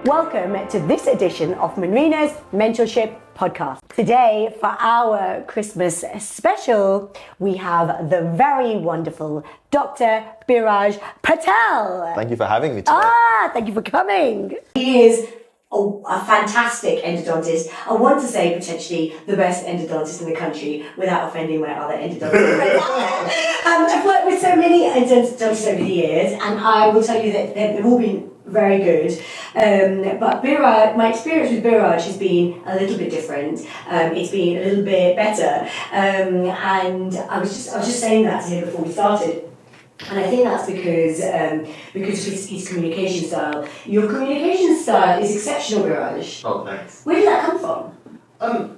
Welcome to this edition of Manrina's Mentorship podcast. Today, for our Christmas special, we have the very wonderful Dr. Biraj Patel. Thank you for having me today. Thank you for coming. He is a fantastic endodontist. I want to say potentially the best endodontist in the country without offending my other endodontists. I've worked with so many endodontists over the years, and I will tell you that they've all been very good. But Biraj, my experience with Biraj has been a little bit different. It's been a little bit better. And I was just saying that to him before we started. And I think that's because of his communication style. Your communication style is exceptional, Biraj. Oh, thanks. Where did that come from?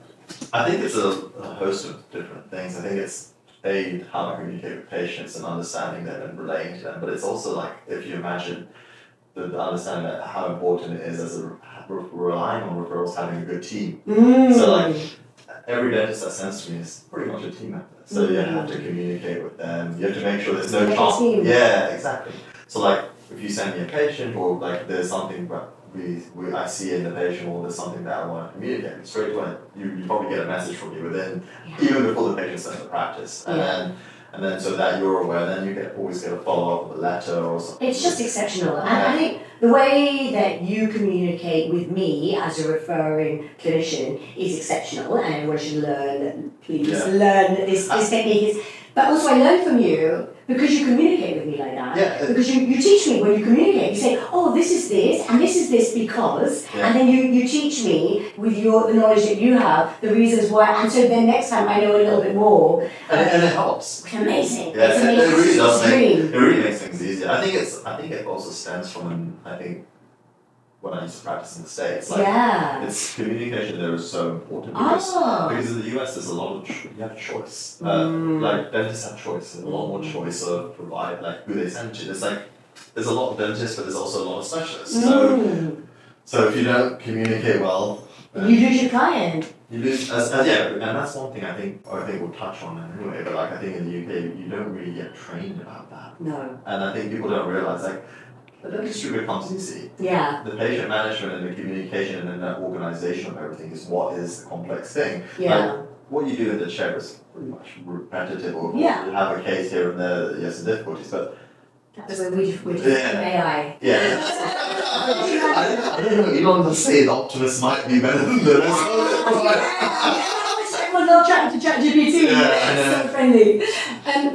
I think it's a host of different things. I think it's how I communicate with patients and understanding them and relating to them. But it's also like, if you imagine the understanding that how important it is as relying on referrals, having a good team. So like, every dentist that sends to me is pretty much a team effort. So you have to communicate with them. You have to make sure there's no chance. Yeah, exactly. So like, if you send me a patient, or like there's something that I see in the patient, or there's something that I want to communicate, straight away you probably get a message from me within, even before the patient starts the practice, and then so that you're aware, then you always get a follow up with a letter or something. It's just exceptional. And I think the way that you communicate with me as a referring clinician is exceptional, and everyone should learn, learn this technique. But also I learned from you because you communicate with me like that. Yeah. Because you teach me when you communicate. You say, oh, this is this, and this is this because, and then you teach me with the knowledge that you have, the reasons why, and so then next time I know a little bit more. And it helps. It's amazing. Yeah, it's amazing. It really does. It really makes things easier. I think it also stems from when I used to practice in the States, it's communication there is so important because in the US there's a lot of you have choice. Like dentists have choice, a lot more choice of who they send to. There's a lot of dentists, but there's also a lot of specialists. So if you don't communicate well, you lose your client. You lose, and that's one thing I think we'll touch on anyway. But I think in the UK you don't really get trained about that. No. And I think people don't realize the dentistry becomes easy. Yeah. The patient management and the communication and then the organization of everything is what is the complex thing. Yeah. What you do in the chair is pretty much repetitive, or you have a case here and there that you have some difficulties, but that's where we just AI. Yeah. I don't know, Elon does say the Optimus might be better than the rest. Everyone loves chatting to ChatGPT. It's so friendly.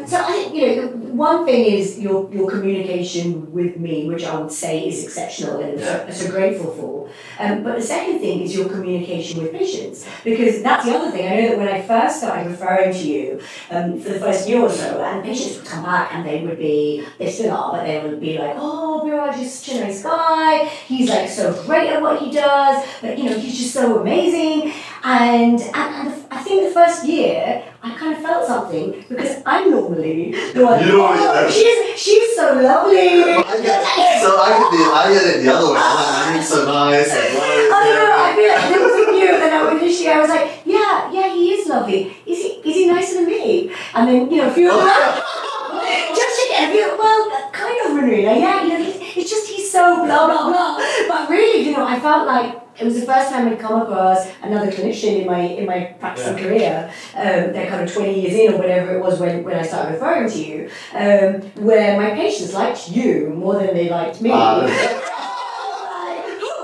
So I think, one thing is your communication with me, which I would say is exceptional and so grateful for. But the second thing is your communication with patients, because that's the other thing. I know that when I first started referring to you for the first year or so, and patients would come back and they still are, but they would be like, oh, Biraj is such a nice guy. He's like so great at what he does, but he's just so amazing. And I think the first year I kind of felt something because I'm normally the one. She's so lovely. I get it the other way. I'm so nice. I don't know. I feel like there was a you, and initially I was like, yeah, he is lovely. Is he nicer than me? And then a few of them. Just well, kind of Manrina. It's just he's so blah blah blah. But really, I felt like it was the first time I'd come across another clinician in my practicing career. They're kind of 20 years in or whatever it was when I started referring to you, where my patients liked you more than they liked me. Who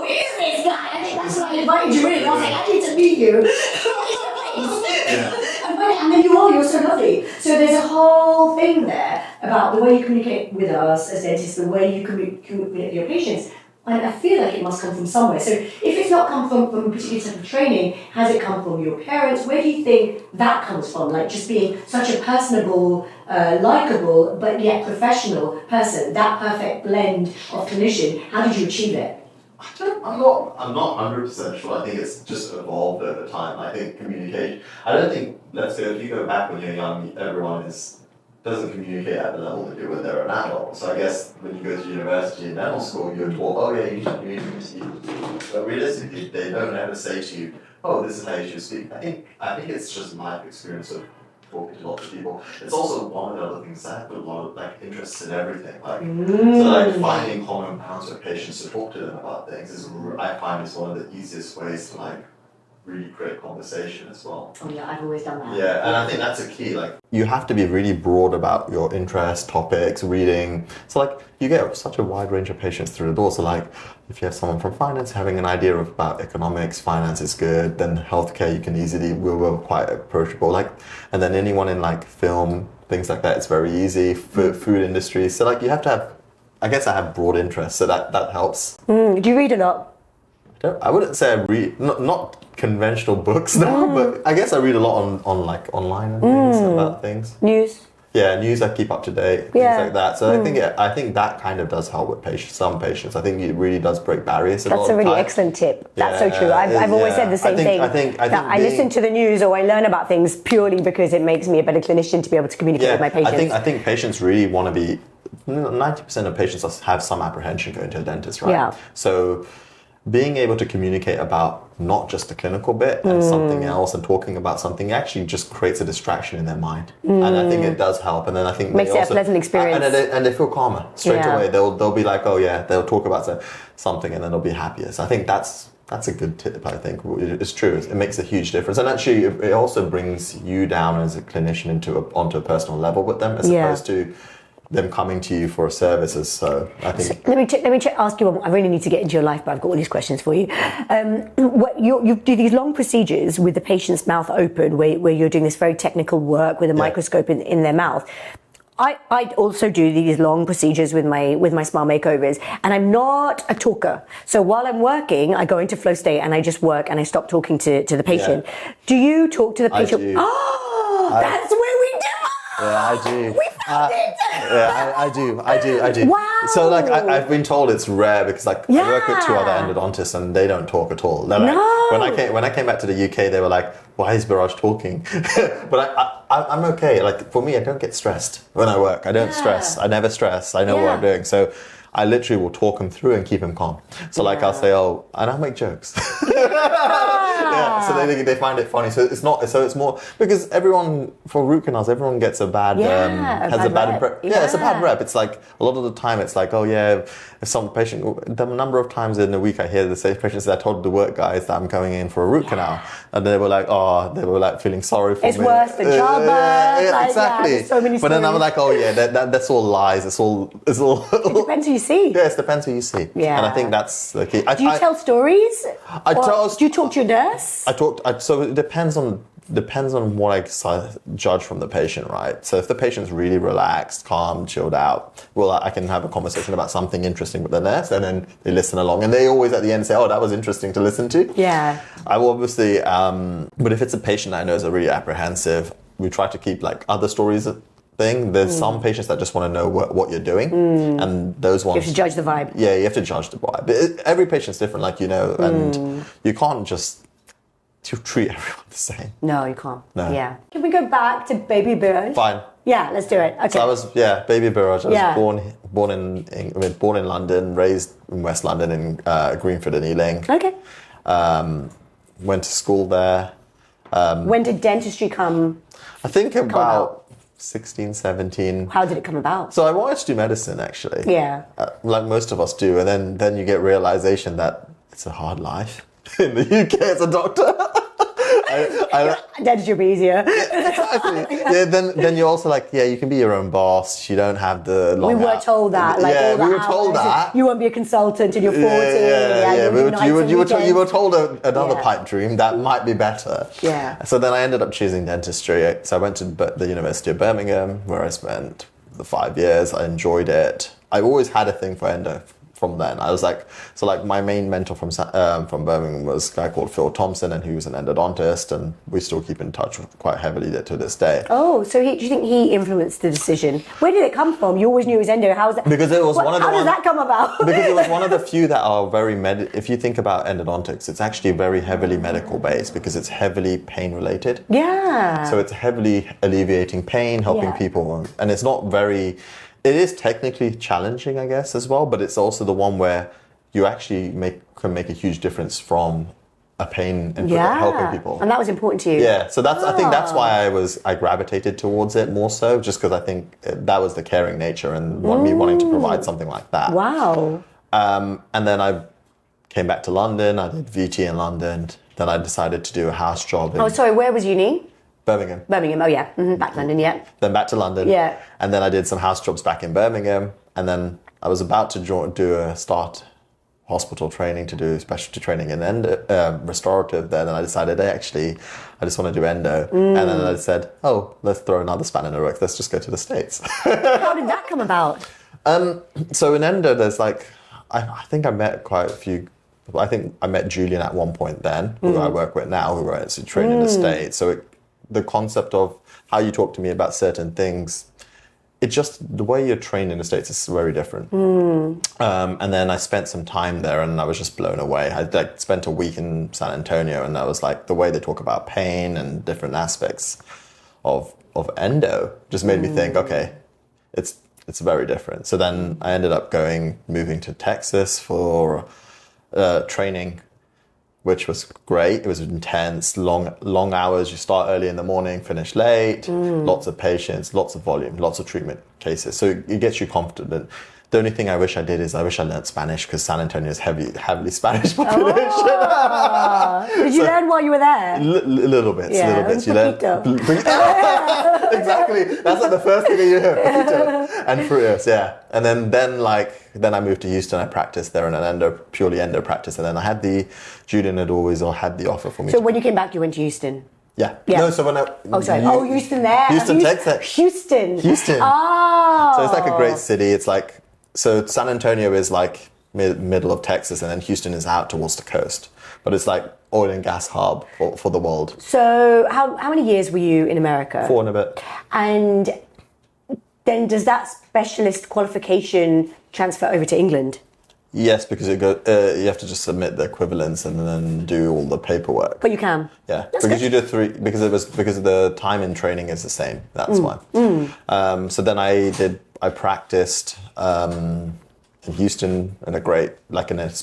is this guy? I think that's why I invited you in. I was like, I need to meet you. And then you're so lovely. So there's a whole thing there about the way you communicate with us as dentists, the way you communicate with your patients. And I feel like it must come from somewhere. So if it's not come from a particular type of training, has it come from your parents? Where do you think that comes from? Like just being such a personable, likable, but yet professional person, that perfect blend of clinician. How did you achieve it? I'm not 100% sure. I think it's just evolved over time. I think communication. I don't think. Let's say if you go back when you're young, everyone doesn't communicate at the level they do when they're an adult. So I guess when you go to university and dental school, you're taught, you should communicate. But realistically, they don't ever say to you, this is how you should speak. I think it's just life experience of talking to lots of people. It's also one of the other things that I put a lot of like interest in everything. Like so like finding common grounds with patients to talk to them about things is I find is one of the easiest ways to like really create conversation as well. Oh yeah, I've always done that. Yeah, and I think that's a key. Like you have to be really broad about your interests, topics, reading. So like you get such a wide range of patients through the door. So like if you have someone from finance having an idea about economics, finance is good. Then healthcare, you can easily we're quite approachable. Like, and then anyone in like film, things like that, it's very easy. Food industry. So like you have to have. I guess I have broad interests, so that helps. Do you read a lot? I wouldn't say I read not conventional books now, but I guess I read a lot on like online and things about things. News. Yeah, news I keep up to date, things like that. So I think that kind of does help with some patients. I think it really does break barriers. That's a really excellent tip. That's so true. I've always said the same thing. I think I listen to the news or I learn about things purely because it makes me a better clinician to be able to communicate with my patients. I think patients really want to be. 90% of patients have some apprehension going to a dentist, right? Yeah. So being able to communicate about not just the clinical bit and something else and talking about something actually just creates a distraction in their mind. And I think it does help. And then I think makes it a pleasant experience. And they feel calmer straight away. They'll be like, oh yeah, they'll talk about something and then they'll be happier. So I think that's a good tip, I think. It's true. It makes a huge difference. And actually, it also brings you down as a clinician onto a personal level with them as opposed to them coming to you for services. So I think. So let me ask you. I really need to get into your life, but I've got all these questions for you. You do these long procedures with the patient's mouth open, where you're doing this very technical work with a microscope in their mouth. I also do these long procedures with my smile makeovers, and I'm not a talker. So while I'm working, I go into flow state and I just work and I stop talking to the patient. Do you talk to the patient? I do. Oh, that's where we do. Yeah, I do. We found it. Yeah, I do. Wow. So like I've been told it's rare because I work with 2 other endodontists and they don't talk at all. They're like, when I came back to the UK, they were like, why is Biraj talking? But I'm okay. Like for me, I don't get stressed when I work. I don't stress. I never stress. I know what I'm doing. So I literally will talk them through and keep them calm. So like I'll say, oh, and I'll make jokes. So they find it funny. So it's not. So it's more because everyone for root canals, everyone gets a bad has a bad rep. Yeah, it's a bad rep. It's like a lot of the time, it's like, oh yeah, if some patient, the number of times in a week I hear the same patients that I told the work guys that I'm going in for a root canal, and they were like feeling sorry for me. It's worse than childbirth. Yeah, exactly. There's so many stories. But then I'm like, oh yeah, that's all lies. It's all. It depends who you see. Yeah, it depends who you see. Yeah. And I think that's the key. Do you tell stories? Do you talk to your nurse? So it depends on what I judge from the patient, right? So if the patient's really relaxed, calm, chilled out, well, I can have a conversation about something interesting with the nurse, and then they listen along, and they always at the end say, "Oh, that was interesting to listen to." Yeah. I will obviously, but if it's a patient that I know is really apprehensive, we try to keep like other stories. There's some patients that just want to know what you're doing, and those ones you have to judge the vibe. Yeah, you have to judge the vibe. Every patient's different, like and you can't just treat everyone the same. No, you can't. No. Yeah. Can we go back to Baby Biraj? Fine. Yeah, let's do it. Okay. So I was Baby Biraj. I was born in London, raised in West London in Greenford and Ealing. Okay. Went to school there. When did dentistry come? I think about 16, 17. How did it come about? So I wanted to do medicine, actually. Yeah. Like most of us do. And then you get realization that it's a hard life in the UK as a doctor. Dentistry would be easier. Exactly. Yeah, then you're also like, you can be your own boss. You don't have the long We were told that. We were told that. You won't be a consultant in your 40s. You were told another pipe dream that might be better. Yeah. So then I ended up choosing dentistry. So I went to the University of Birmingham, where I spent the 5 years. I enjoyed it. I always had a thing for endo. From then, I was like, my main mentor from Birmingham was a guy called Phil Thompson, and he was an endodontist, and we still keep in touch quite heavily to this day. Oh, so do you think he influenced the decision? Where did it come from? You always knew it was endo. How was that? Because it was one of the. How does that come about? Because it was one of the few that are very if you think about endodontics, it's actually very heavily medical based because it's heavily pain related. Yeah. So it's heavily alleviating pain, helping people, and it's not very. It is technically challenging, I guess, as well, but it's also the one where you actually can make a huge difference from a pain in Yeah. helping people. And that was important to you. Yeah, so I think that's why I gravitated towards it more so, just because I think that was the caring nature and me wanting to provide something like that. Wow. And then I came back to London. I did VT in London. Then I decided to do a house job in Oh, sorry, where was uni? Birmingham. Birmingham, oh yeah. Back to London, yeah. Then back to London. Yeah. And then I did some house jobs back in Birmingham. And then I was about to start hospital training, to do specialty training in restorative there. Then I decided, I just want to do endo. And then I said, let's throw another spanner in the works. Let's just go to the States. How did that come about? So in endo, there's I think I met quite a few. I think I met Julian at one point then, who I work with now, who I actually train in the States. So the concept of how you talk to me about certain things, the way you're trained in the States is very different. And then I spent some time there and I was just blown away. I spent a week in San Antonio and I was like, the way they talk about pain and different aspects of endo just made me think, okay, it's very different. So then I ended up moving to Texas for training, which was great. It was intense, long hours. You start early in the morning, finish late, lots of patients, lots of volume, lots of treatment cases. So it gets you confident. The only thing I wish I did is I wish I learned Spanish, because San Antonio is heavily Spanish population. Oh. Did you learn while you were there? Little bits. You learn. Exactly. That's like the first thing you hear. And fruitus, yeah. And then I moved to Houston. I practiced there in an purely endo practice. And then Julian had always had the offer for me. So when you came back, you went to Houston? Yeah. Yeah. No, so when Houston there. Houston, Texas. Houston. Oh. So it's like a great city. It's like, so San Antonio is like middle of Texas, and then Houston is out towards the coast. But it's like oil and gas hub for the world. So how many years were you in America? 4 and a bit. And then does that specialist qualification transfer over to England? Yes, because you have to just submit the equivalence and then do all the paperwork. But you can. Yeah, That's because good. you do 3 because the time in training is the same. That's why. So then I practiced in Houston in a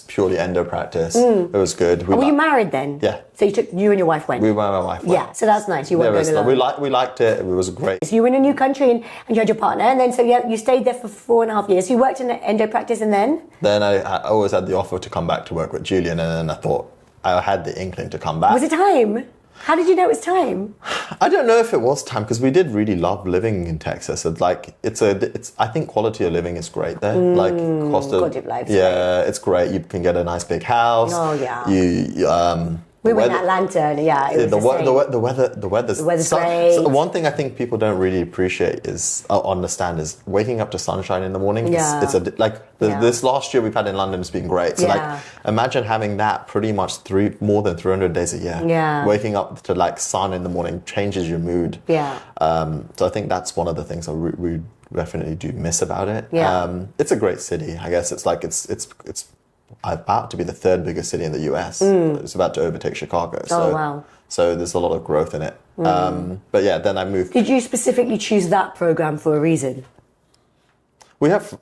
purely endo practice. It was good. Were you married then? Yeah. So you and your wife went? My wife went. Yeah, so that's nice. You weren't going alone. We liked it. It was great. So you were in a new country and you had your partner, and then you stayed there for 4.5 years. So you worked in an endo practice, and then? Then I always had the offer to come back to work with Julian, and then I thought I had the inkling to come back. Was it time? How did you know it was time? I don't know if it was time, because we did really love living in Texas. I think quality of living is great there. Quality of life. Yeah, it's great. You can get a nice big house. Oh yeah. We were in Atlanta, and it was the weather's great. So one thing I think people don't really appreciate understand is waking up to sunshine in the morning. Yeah. This last year we've had in London has been great. So imagine having that pretty much more than 300 days a year. Yeah. Waking up to sun in the morning changes your mood. Yeah. So I think that's one of the things we definitely do miss about it. Yeah. It's a great city. I guess it's about to be the 3rd biggest city in the US. It's about to overtake Chicago. Wow. So there's a lot of growth in it. But yeah, then I moved. Did you specifically choose that program for a reason? We have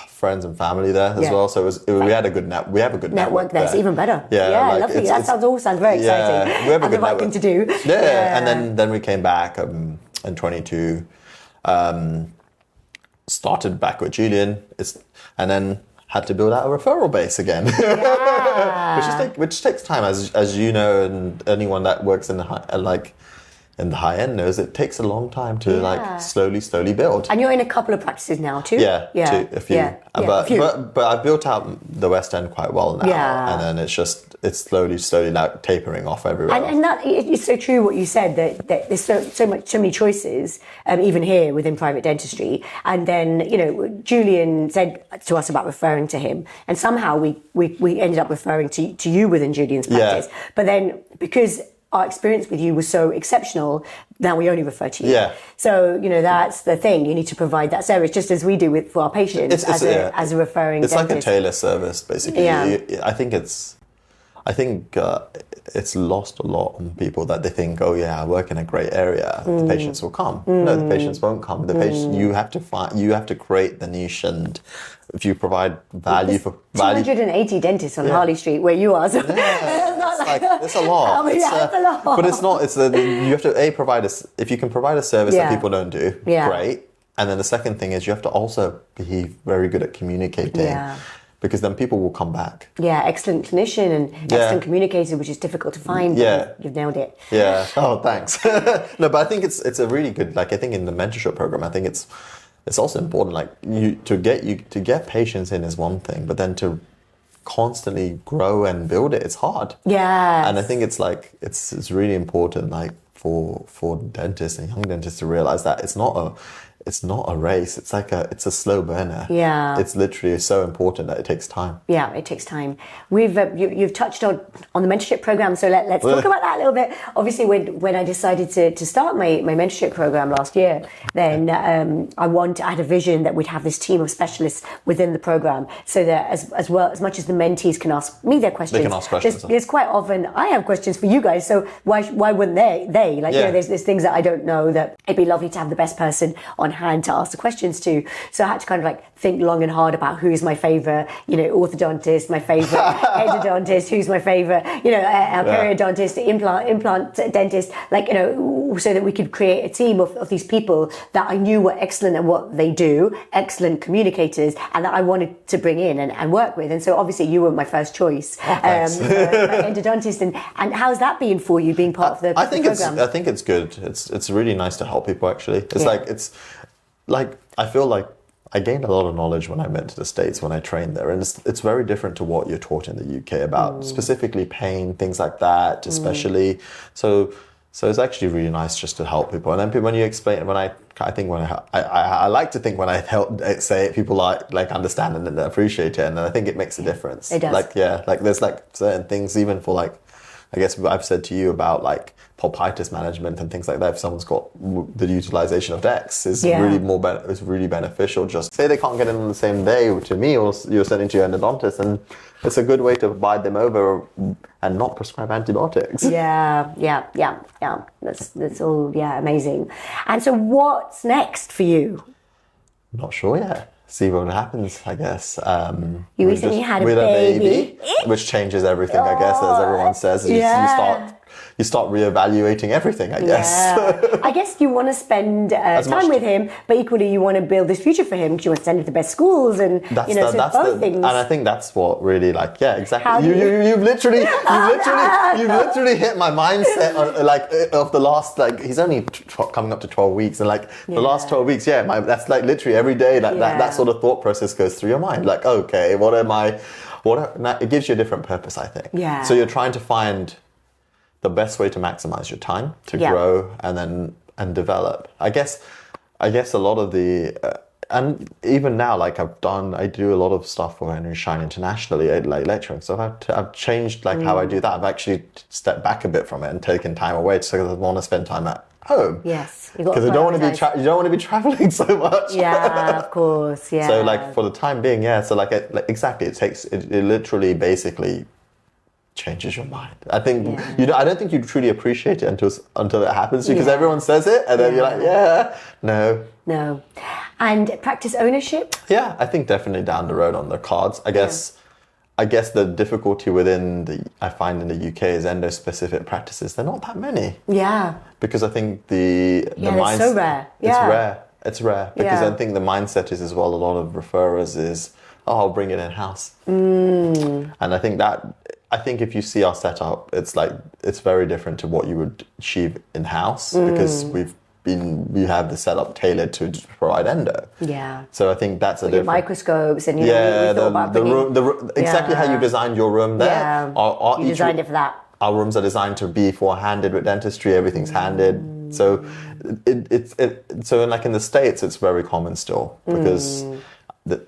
friends and family there as well. So we have a good network there. It's even better. Yeah, lovely. That sounds very exciting. Yeah, we have a good the right network. thing to do. Yeah. And then we came back in 22. Started back with Julian. And then had to build out a referral base again, which takes time, as you know, and anyone that works in the high end knows it takes a long time to slowly build. And you're in a couple of practices now too. A few. But I've built out the West End quite well now, and then it's slowly now tapering off everywhere. And that it's so true what you said, that there's so many choices, even here within private dentistry. And then Julian said to us about referring to him, and somehow we ended up referring to you within Julian's practice. But then because our experience with you was so exceptional, now we only refer to you. Yeah. So, that's the thing. You need to provide that service just as we do for our patients as a referring dentist. It's like a tailor service, basically. Yeah. I think it's lost a lot on people that they think, I work in a great area, the patients will come. No, the patients won't come. You have to create the niche and if you provide value for value. 280 dentists on Harley Street where you are. So It's a lot. It's a lot. But it's not. You have to provide if you can provide a service that people don't do, great. And then the second thing is you have to also be very good at communicating. Yeah. Because then people will come back. Yeah, excellent clinician and excellent communicator, which is difficult to find. Yeah. You've nailed it. Yeah. Oh, thanks. No, but I think it's a really good, like, I think in the mentorship program, I think it's also important, like, to get patients in is one thing, but then to constantly grow and build it, it's hard. Yeah. And I think it's like, it's really important, like, for dentists and young dentists to realize that it's not a race. It's like it's a slow burner. Yeah. It's literally so important that it takes time. Yeah, it takes time. We've you've touched on the mentorship program, so let's talk about that a little bit. Obviously, when I decided to start my mentorship program last year, then I had a vision that we'd have this team of specialists within the program, so that as much as the mentees can ask me their questions, they can ask questions. There's quite often I have questions for you guys. So why wouldn't they? Like, there's things that I don't know that it'd be lovely to have the best person on hand to ask the questions to. So I had to kind of like think long and hard about who's my favorite, orthodontist, my favorite endodontist, who's my favorite, periodontist, implant dentist, so that we could create a team of these people that I knew were excellent at what they do, excellent communicators, and that I wanted to bring in and work with. And so obviously you were my first choice for endodontist. And how's that been for you, being part of the program? I think it's good. It's really nice to help people, actually. I feel like I gained a lot of knowledge when I went to the States, when I trained there. And it's very different to what you're taught in the UK about specifically pain, things like that, especially. So it's actually really nice just to help people. And then when you explain, I like to think when I help say it, people like understand and appreciate it. And I think it makes a difference. It does. There's certain things, even for I guess I've said to you about pulpitis management and things like that. If someone's got the utilization of DEX is really beneficial. Just say they can't get in on the same day to me, or you're sending to your endodontist, and it's a good way to bide them over and not prescribe antibiotics. Yeah. That's all. Yeah, amazing. And so, what's next for you? Not sure yet. See what happens, I guess. You recently had a baby, which changes everything, I guess, as everyone says. You start reevaluating everything, I guess. Yeah. I guess you want to spend time with him, but equally you want to build this future for him because you want to send him to the best schools and both things. And I think that's what really exactly. You've literally hit my mindset of the last he's only coming up to 12 weeks and the last 12 weeks. That's literally every day that sort of thought process goes through your mind. Okay, what am I? It gives you a different purpose, I think. Yeah. So you're trying to find the best way to maximize your time to grow and develop. I guess a lot of the and even now, I do a lot of stuff for Henry Schein internationally, lecturing. So I've changed how I do that. I've actually stepped back a bit from it and taken time away because I want to spend time at home. Yes, because you don't want to be traveling so much. Yeah, of course. Yeah. So for the time being, So exactly, it literally basically changes your mind. I think I don't think you truly appreciate it until it happens to you, because everyone says it and then you're like, no. And practice ownership? Yeah, I think definitely down the road on the cards. I guess the difficulty I find in the UK is endo-specific practices. They're not that many. Yeah. Because I think the mindset, it's so rare. It's rare because I think the mindset is as well. A lot of referrers is, I'll bring it in house. And I think if you see our setup, it's very different to what you would achieve in house because we have the setup tailored to provide endo. Yeah. So I think that's a different microscopes and we thought about the room, exactly how you designed your room there. Yeah. You designed it for that. Our rooms are designed to be handed with dentistry. Everything's handed. So so in the States, it's very common still because.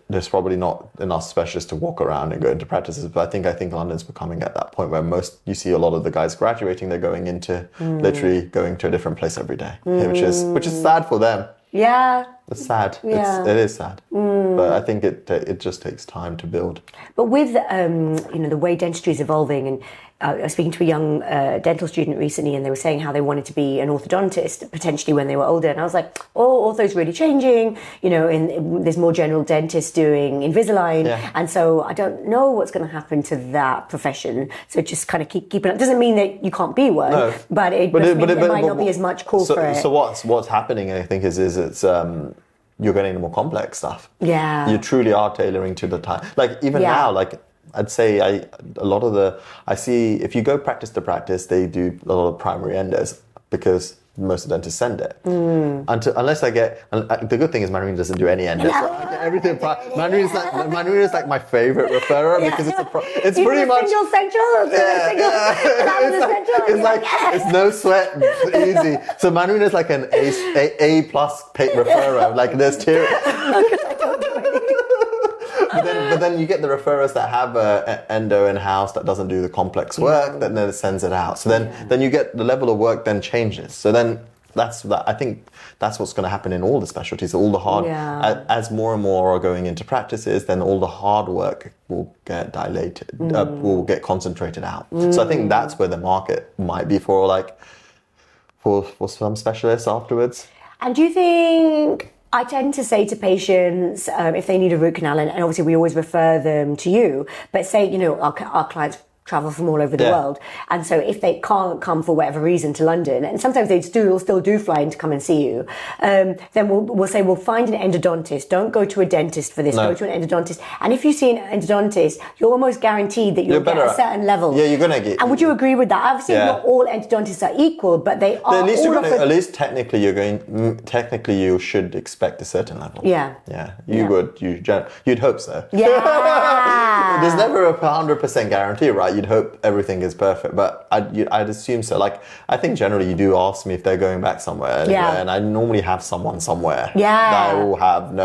There's probably not enough specialists to walk around and go into practices, but I think London's becoming at that point where you see a lot of the guys graduating, they're going into literally going to a different place every day, which is sad for them. Yeah. It's sad. Yeah. It is sad. But but I think it just takes time to build. But with the way dentistry is evolving, and I was speaking to a young dental student recently, and they were saying how they wanted to be an orthodontist potentially when they were older, and I was like, ortho's really changing, and there's more general dentists doing Invisalign, and so I don't know what's going to happen to that profession. So just kind of keep it up. Doesn't mean that you can't be one, but it might not be as much call for it. So what's happening, I think, is it's you're getting the more complex stuff. Yeah, you truly are tailoring to the time. Like even now, like I'd say I see if you go practice to practice, they do a lot of primary endos because most dentists send it. Unless I get, the good thing is Manrina doesn't do any endos. So I get everything. Manrina is like my favorite referrer because it's pretty much single central. It's like it's no sweat, it's easy. So Manrina is like an A plus referrer. Like there's tier. But then you get the referrers that have an endo in-house that doesn't do the complex work, that then sends it out. So then you get the level of work then changes. So then I think that's what's going to happen in all the specialties. All the hard, as more and more are going into practices, then all the hard work will get dilated, will get concentrated out. So I think that's where the market might be for some specialists afterwards. And do you think... I tend to say to patients, if they need a root canal, and obviously we always refer them to you, but say, our clients travel from all over the world. And so if they can't come for whatever reason to London, and sometimes they still do fly in to come and see you, then we'll say, we'll find an endodontist. Don't go to a dentist for this, go to an endodontist. And if you see an endodontist, you're almost guaranteed that you'll get a certain level. Yeah, you're going to get... And would you agree with that? Obviously, not all endodontists are equal, but they are at least technically you should expect a certain level. Yeah. Yeah, you'd hope so. Yeah. There's never a 100% guarantee, right? You'd hope everything is perfect, but I'd assume so. Like, I think generally you do ask me if they're going back somewhere, and I normally have someone somewhere that I will have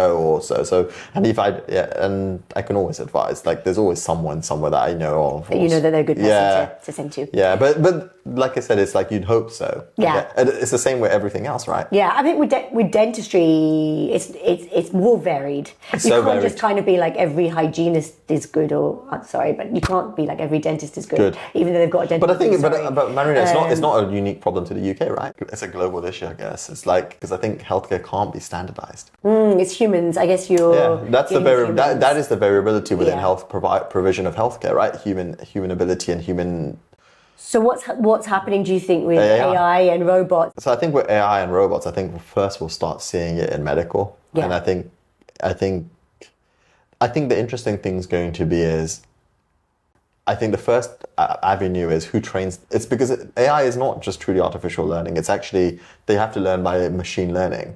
so. And and I can always advise. Like, there's always someone somewhere that I know of. That you know that they're a good person to send to. Yeah, but like I said, it's like you'd hope so. Yeah, it's the same with everything else, right? Yeah, I think with dentistry, it's more varied. You can't just kind of be like every hygienist is good, but you can't be like every dentist is good, even though they've got a dentist. But I think, but Manrina, it's not a unique problem to the UK, right? It's a global issue, I guess. It's like, because I think healthcare can't be standardized. It's humans, I guess. That's that is the variability within health provision of healthcare, right? Human ability and human. So what's happening, do you think, with AI and robots? So I think with AI and robots, I think first we'll start seeing it in medical, and I think the interesting thing is going to be I think the first avenue is who trains. It's because AI is not just truly artificial learning. It's actually, they have to learn by machine learning.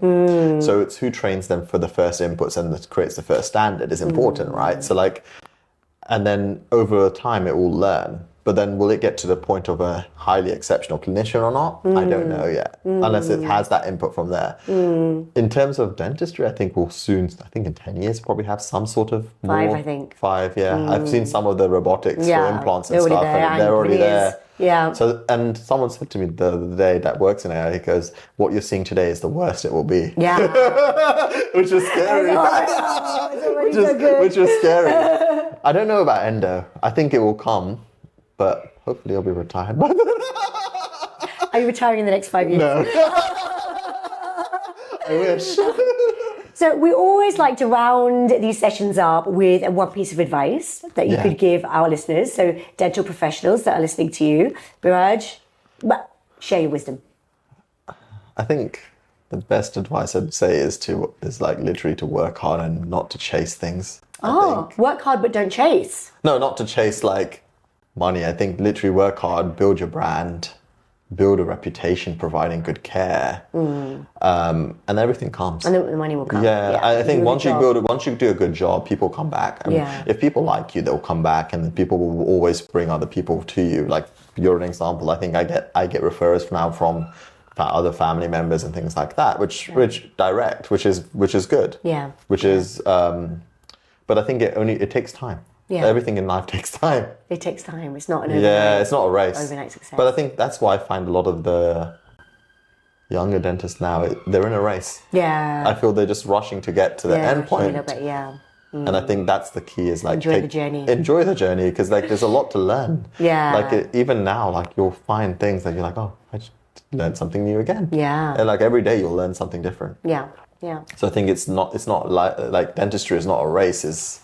So it's who trains them for the first inputs and that creates the first standard is important, right? So and then over time it will learn. But then will it get to the point of a highly exceptional clinician or not? I don't know yet, unless it has that input from there. In terms of dentistry, I think we'll soon, in 10 years, probably have some sort of Five, yeah. I've seen some of the robotics for implants and stuff, and they're already there. Yeah. So, and someone said to me the other day that works in AI, he goes, what you're seeing today is the worst it will be. Yeah. Which is scary. Which is scary. I don't know about endo. I think it will come. But hopefully I'll be retired by then. Are you retiring in the next 5 years? No. I wish. So we always like to round these sessions up with one piece of advice that you could give our listeners, so dental professionals that are listening to you. Biraj, share your wisdom. I think the best advice I'd say is literally to work hard and not to chase things. Work hard but don't chase. No, not to chase money. I think literally work hard, build your brand, build a reputation, providing good care, and everything comes. And the money will come. Yeah, I think once you do a good job, people come back. And if people like you, they'll come back, and then people will always bring other people to you. Like, you're an example. I think I get referrals now from other family members and things like that, which direct, which is good. Yeah. Which is, but I think it takes time. Yeah. Everything in life takes time. It takes time. It's not an overnight. Yeah, it's not a race. Overnight success. But I think that's why I find a lot of the younger dentists now, they're in a race. Yeah. I feel they're just rushing to get to the end point. A little bit, And I think that's the key is like Enjoy the journey. Enjoy the journey because like there's a lot to learn. Yeah. Like even now, like you'll find things that you're like, oh, I just learned something new again. Yeah. And like every day you'll learn something different. Yeah. Yeah. So I think it's not like dentistry is not a race. It's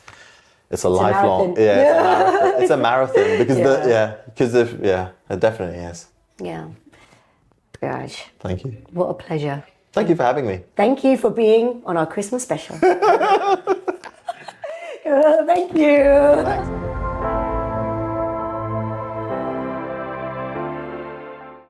a lifelong. marathon. It's a marathon because it definitely is. Yeah. Biraj, Thank you. what a pleasure. Thank you for having me. Thank you for being on our Christmas special. Thank you. Thanks.